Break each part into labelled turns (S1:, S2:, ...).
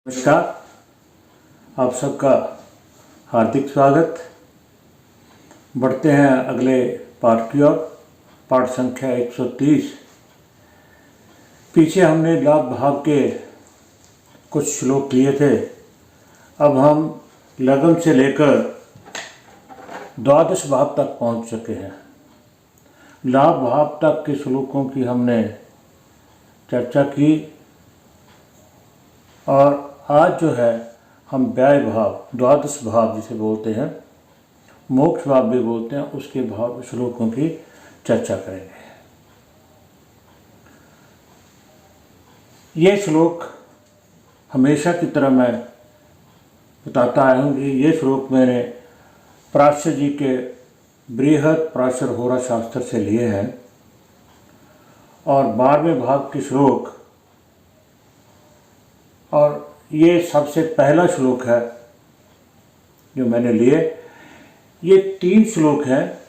S1: नमस्कार, आप सबका हार्दिक स्वागत। बढ़ते हैं अगले पाठ की ओर। पाठ संख्या 130। पीछे हमने लाभ भाव के कुछ श्लोक लिए थे। अब हम लगन से लेकर द्वादश भाव तक पहुंच चुके हैं। लाभ भाव तक के श्लोकों की हमने चर्चा की और आज जो है हम व्याय भाव, द्वादश भाव जिसे बोलते हैं, मोक्ष भाव भी बोलते हैं, उसके भाव श्लोकों की चर्चा करेंगे। ये श्लोक हमेशा की तरह मैं बताता आया हूँ कि ये श्लोक मैंने पराशर जी के बृहद पराशर होरा शास्त्र से लिए हैं और 12वें भाव के श्लोक, और ये सबसे पहला श्लोक है जो मैंने लिए। ये 3 श्लोक हैं।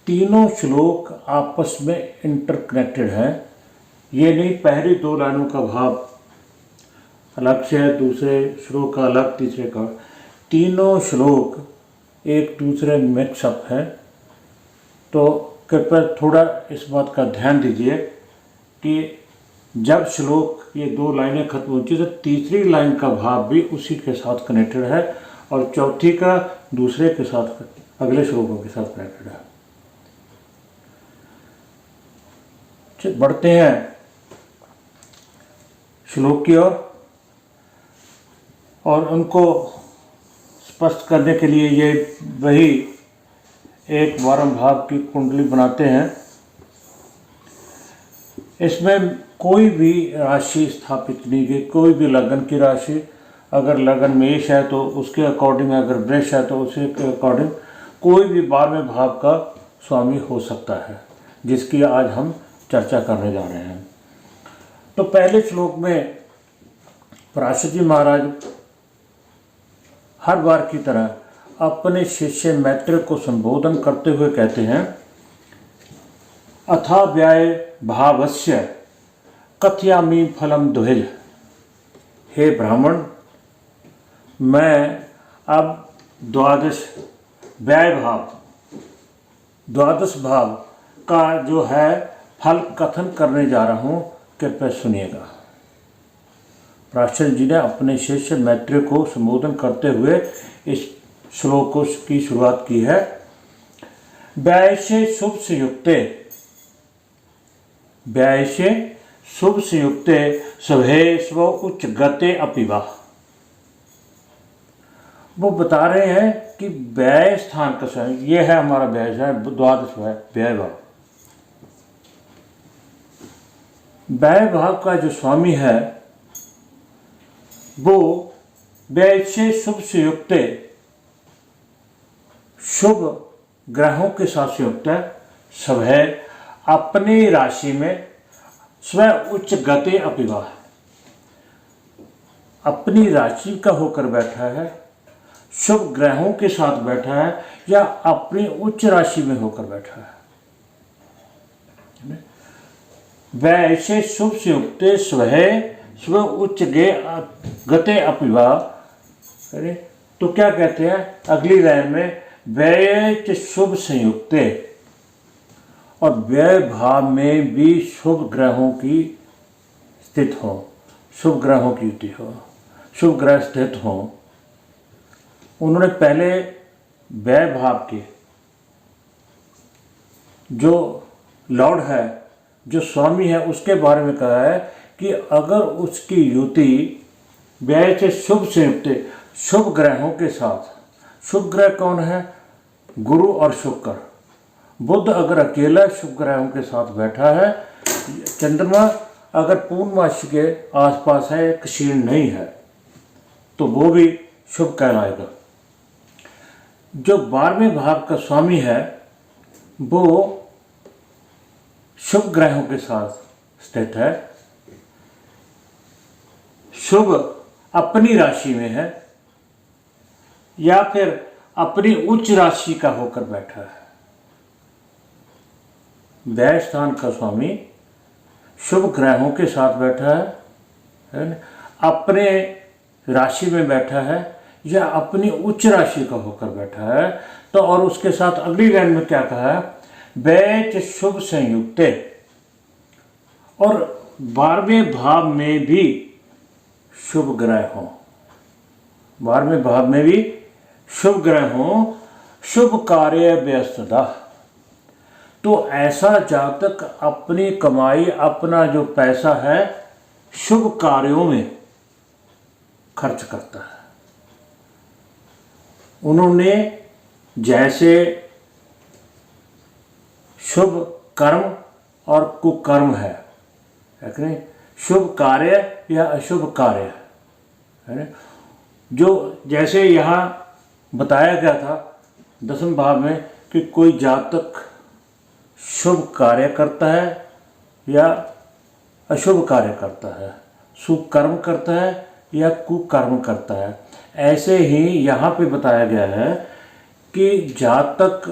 S1: तीनों श्लोक आपस में इंटरकनेक्टेड हैं। ये नहीं पहली 2 लाइनों का भाव अलग से है, दूसरे श्लोक का अलग, तीसरे का। तीनों श्लोक एक दूसरे में मिक्सअप हैं। तो कृपया थोड़ा इस बात का ध्यान दीजिए कि जब श्लोक ये 2 लाइनें खत्म होती है तो तीसरी लाइन का भाव भी उसी के साथ कनेक्टेड है और चौथी का दूसरे के साथ, अगले श्लोकों के साथ कनेक्टेड है। बढ़ते हैं श्लोक की ओर और उनको स्पष्ट करने के लिए ये वही एक 12 भाव की कुंडली बनाते हैं। इसमें कोई भी राशि स्थापित नहीं की, कोई भी लगन की राशि। अगर लगन मेष है तो उसके अकॉर्डिंग, अगर वृष है तो उसके अकॉर्डिंग कोई भी 12वें भाव का स्वामी हो सकता है, जिसकी आज हम चर्चा करने जा रहे हैं। तो पहले श्लोक में पराशर जी महाराज हर बार की तरह अपने शिष्य मैत्र को संबोधन करते हुए कहते हैं, अथा व्याय भावस्य कथयामि फलम दुहिल। हे ब्राह्मण, मैं अब व्याय भाव, द्वादश भाव का जो है फल कथन करने जा रहा हूँ, कृपया सुनिएगा। पराशर जी ने अपने शिष्य मैत्री को संबोधन करते हुए इस श्लोक की शुरुआत की है। व्याय से शुभ से युक्ते, व्याय से शुभ से युक्ते सभे स्व उच्च गते अपिवा। वो बता रहे हैं कि व्याय स्थान का समय, ये है हमारा व्याय है, द्वादश व्याय भाव। व्याय भाव का जो स्वामी है वो व्याय से शुभ से युक्त, शुभ ग्रहों के साथ युक्त है। सभे अपनी राशि में स्व उच्च गते अपिवा, अपनी राशि का होकर बैठा है, शुभ ग्रहों के साथ बैठा है या अपनी उच्च राशि में होकर बैठा है। वैसे शुभ से युक्त स्व उच्च गते अपिवा। तो क्या कहते हैं अगली लाइन में, वैच शुभ संयुक्त, और व्यय भाव में भी शुभ ग्रहों की स्थित हो, शुभ ग्रहों की युति हो, शुभ ग्रह स्थित हो। उन्होंने पहले व्यय भाव के जो लॉर्ड है, जो स्वामी है, उसके बारे में कहा है कि अगर उसकी युति व्यय से शुभ से युक्त, शुभ ग्रहों के साथ, शुभ ग्रह कौन है, गुरु और शुक्र। बुध अगर अकेला शुभ ग्रहों के साथ बैठा है, चंद्रमा अगर पूर्णमासी के आसपास है, क्षीण नहीं है, तो वो भी शुभ कहलाएगा। जो 12वें भाव का स्वामी है वो शुभ ग्रहों के साथ स्थित है, शुभ अपनी राशि में है या फिर अपनी उच्च राशि का होकर बैठा है। व्यय स्थान का स्वामी शुभ ग्रहों के साथ बैठा है, अपने राशि में बैठा है या अपनी उच्च राशि का होकर बैठा है, तो और उसके साथ अगली लाइन में क्या कहा है, बैच शुभ संयुक्ते, और 12वें भाव में भी शुभ ग्रह हो, 12वें भाव में भी शुभ ग्रह हो, शुभ कार्य व्यस्तता, तो ऐसा जातक अपनी कमाई, अपना जो पैसा है शुभ कार्यों में खर्च करता है। उन्होंने जैसे शुभ कर्म और कुकर्म है कि नहीं, शुभ कार्य या अशुभ कार्य है ना, जो जैसे यहाँ बताया गया था 10वें भाव में कि कोई जातक शुभ कार्य करता है या अशुभ कार्य करता है, शुभ कर्म करता है या कुकर्म करता है, ऐसे ही यहाँ पे बताया गया है कि जातक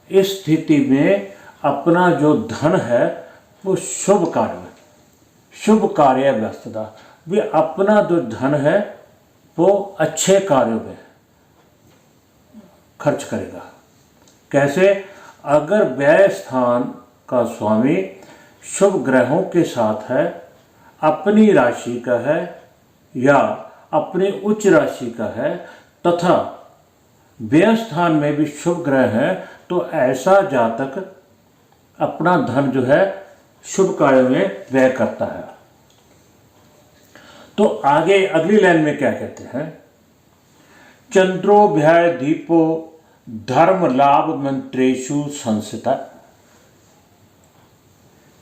S1: इस स्थिति में अपना जो धन है वो शुभ कार्य में, शुभ कार्य व्यस्तता, भी अपना जो धन है वो अच्छे कार्यों में खर्च करेगा। कैसे, अगर व्यय स्थान का स्वामी शुभ ग्रहों के साथ है, अपनी राशि का है या अपनी उच्च राशि का है, तथा व्यय स्थान में भी शुभ ग्रह है, तो ऐसा जातक अपना धन जो है शुभ कार्यों में व्यय करता है। तो आगे अगली लाइन में क्या कहते हैं, चंद्रोभ्याय दीपो धर्म लाभ मंत्रेषु संस्थिता।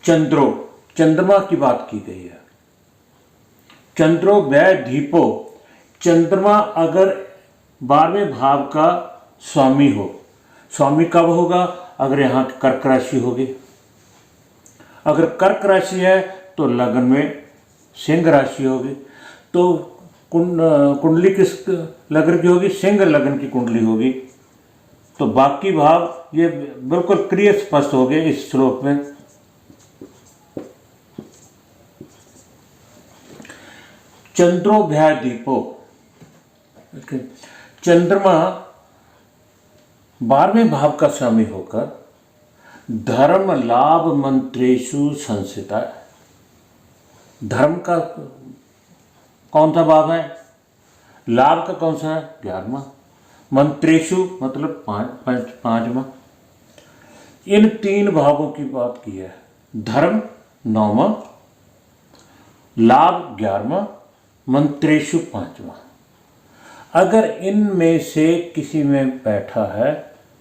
S1: चंद्रमा की बात की गई है। चंद्रोभ्याय दीपो, चंद्रमा अगर 12वें भाव का स्वामी हो, स्वामी कब होगा, अगर यहाँ कर्क राशि होगी, अगर कर्क राशि है तो लगन में सिंह राशि होगी, तो कुंडली किस लगन की होगी, सिंह लगन की कुंडली होगी, तो बाकी भाव ये बिल्कुल क्लियर स्पष्ट हो गए इस श्लोक में। चंद्रोभ्याय दीपो, चंद्रमा 12वें भाव का स्वामी होकर धर्म लाभ मंत्रेषु संस्थिता। धर्म का कौन सा भाव है, लाभ का कौन सा है, 11वां, मंत्रेषु मतलब पांचवा। इन 3 भावों की बात की है, धर्म 9वां, लाभ 11वां, मंत्रेषु 5वां। अगर इनमें से किसी में बैठा है,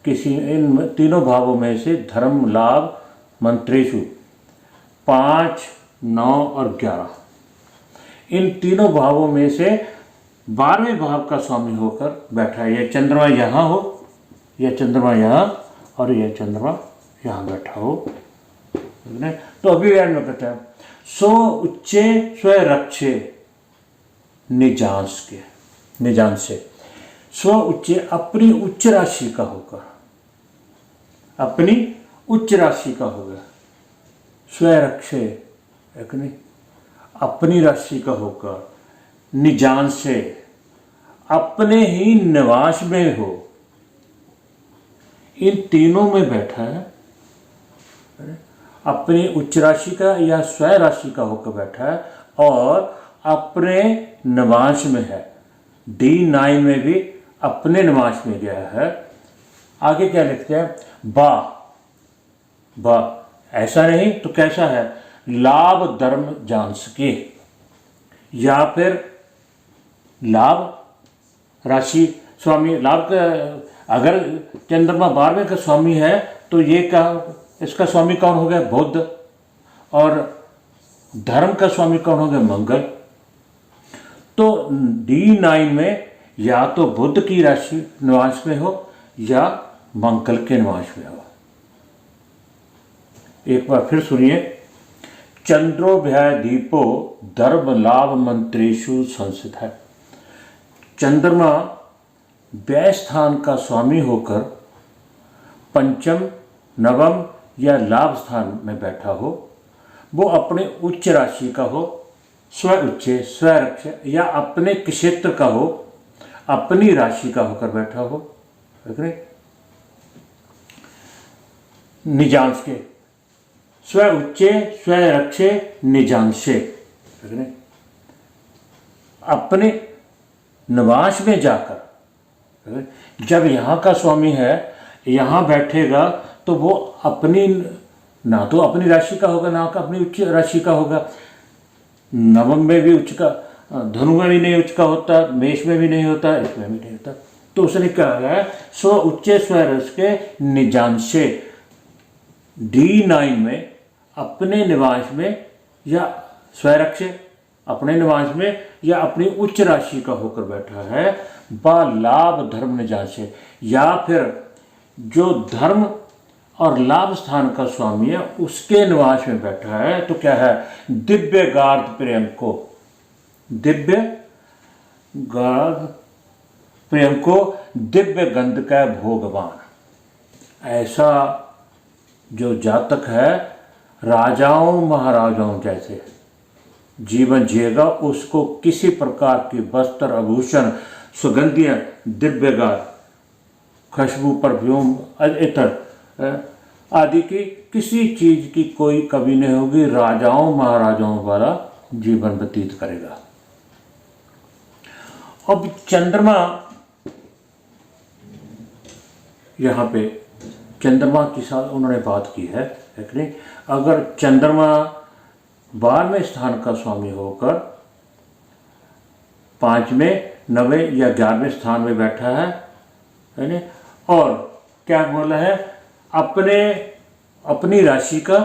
S1: किसी इन तीनों भावों में से धर्म लाभ मंत्रेषु 5, 9 और 11, इन तीनों भावों में से 12वें भाव का स्वामी होकर बैठा है, यह चंद्रमा यहाँ हो, यह चंद्रमा यहाँ और यह चंद्रमा यहाँ बैठा हो, तो अभी याद में कहते हैं सो उच्चे स्व रक्षे निजांश के, निजांश से स्व उच्चे, अपनी उच्च राशि का होकर, अपनी उच्च राशि का होगा, स्व रक्षे एक नहीं, अपनी राशि का होकर, निजांश से अपने ही निवास में हो, इन तीनों में बैठा है, अपनी उच्च राशि का या स्व राशि का होकर बैठा है और अपने निवास में है, D9 में भी अपने निवास में गया है। आगे क्या लिखते हैं, बा ऐसा नहीं तो कैसा है, लाभ धर्म जांस के, या फिर लाभ राशि स्वामी, लाभ का अगर चंद्रमा 12वें का स्वामी है तो ये क्या, इसका स्वामी कौन हो गया, बुध, और धर्म का स्वामी कौन हो गया, मंगल। तो D9 में या तो बुध की राशि निवास में हो या मंगल के निवास में हो। एक बार फिर सुनिए, चंद्रोभ्याय दीपो धर्म लाभ मंत्रेषु संस्थित है। चंद्रमा व्यय स्थान का स्वामी होकर पंचम, नवम या लाभ स्थान में बैठा हो, वो अपने उच्च राशि का हो स्व उच्चे, स्वरक्ष या अपने क्षेत्र का हो, अपनी राशि का होकर बैठा हो, देख रहे, निजांश के, स्व उच्चे स्व रक्षे निजांशे, देख रहे, अपने निवास में जाकर, जब यहाँ का स्वामी है यहाँ बैठेगा तो वो अपनी, ना तो अपनी राशि का होगा ना का अपनी उच्च राशि का होगा। नवम में भी उच्च का, धनु में भी नहीं उच्च का होता, मेष में भी नहीं होता, इसमें भी नहीं होता। तो उसने कहा है स्व उच्चे स्व रस के निजांशे, D9 में अपने निवास में या स्वरक्षे अपने निवास में या अपनी उच्च राशि का होकर बैठा है, बा लाभ धर्म निजांशे, या फिर जो धर्म और लाभ स्थान का स्वामी है उसके निवास में बैठा है, तो क्या है, दिव्य गार्ध प्रेम को, दिव्य गार्ध प्रेम को दिव्य गंध का भोगवान। ऐसा जो जातक है राजाओं महाराजाओं जैसे जीवन जिएगा, उसको किसी प्रकार की वस्त्र आभूषण सुगंधियाँ दिव्यगार खुशबू परफ्यूम इतर आदि की किसी चीज की कोई कमी नहीं होगी, राजाओं महाराजाओं वाला जीवन व्यतीत करेगा। अब चंद्रमा, यहाँ पे चंद्रमा के साथ उन्होंने बात की है, लेकिन अगर चंद्रमा 12वें स्थान का स्वामी होकर 5वें 9वें या 11वें स्थान में बैठा है ना, और क्या बोला है, अपनी राशि का,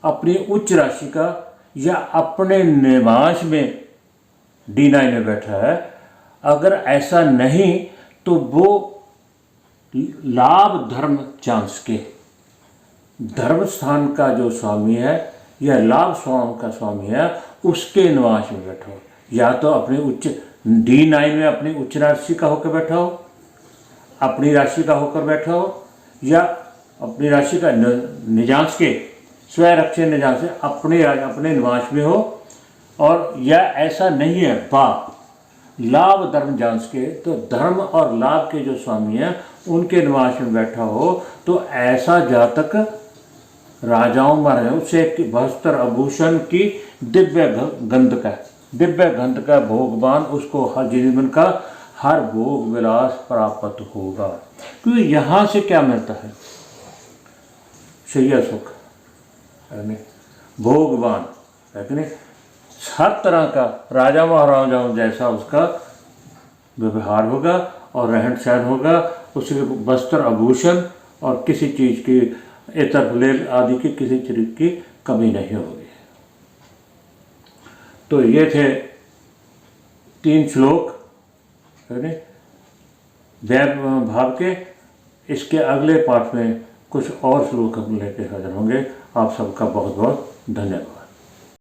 S1: अपनी उच्च राशि का या अपने निवास में D9 में बैठा है, अगर ऐसा नहीं तो वो लाभ धर्म चांस के धर्म स्थान का जो स्वामी है या लाभ स्वाम का स्वामी है उसके निवास में बैठा हो, या तो अपनी उच्च D9 में अपनी उच्च राशि का होकर बैठा हो, अपनी राशि का होकर बैठा हो, या अपनी राशि का निजांश के स्वरक्षे निजांश से अपने निवास में हो, और या ऐसा नहीं है बा लाभ धर्म जांच के, तो धर्म और लाभ के जो स्वामी हैं उनके निवास में बैठा हो, तो ऐसा जातक राजाओं महाराजाओं से वस्त्र आभूषण की दिव्य गंध का भोगवान, उसको हर जीवन का हर भोग विलास प्राप्त होगा। क्योंकि यहाँ से क्या मिलता है, शैया सुख, भोगवान, हर तरह का राजा महाराजाओं जैसा उसका व्यवहार होगा और रहन सहन होगा, उसके वस्त्र आभूषण और किसी चीज़ की इतर फलेल आदि की किसी चीज़ की कमी नहीं होगी। तो ये थे 3 श्लोक वैभ भाव के। इसके अगले पाठ में कुछ और श्लोक हम लेकर हाजिर होंगे। आप सबका बहुत बहुत धन्यवाद।